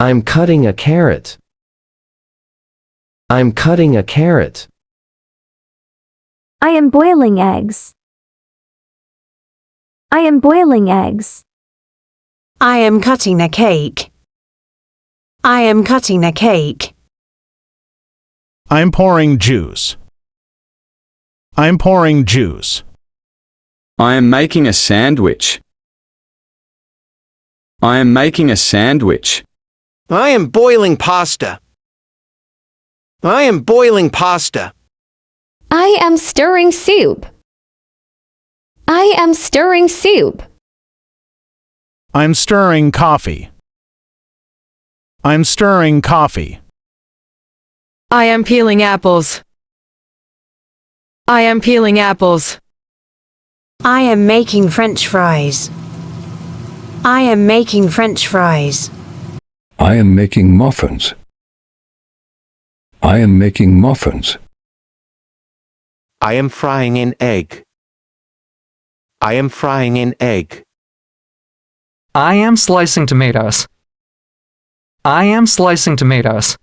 I'm cutting a carrot. I'm cutting a carrot. I am boiling eggs. I am boiling eggs. I am cutting a cake. I am cutting a cake. I'm pouring juice. I'm pouring juice. I am making a sandwich. I am making a sandwich. I am boiling pasta. I am boiling pasta. I am stirring soup. I am stirring soup. I'm stirring coffee. I'm stirring coffee. I am peeling apples. I am peeling apples. I am making French fries. I am making French fries. I am making muffins. I am making muffins. I am frying an egg. I am frying an egg. I am slicing tomatoes. I am slicing tomatoes.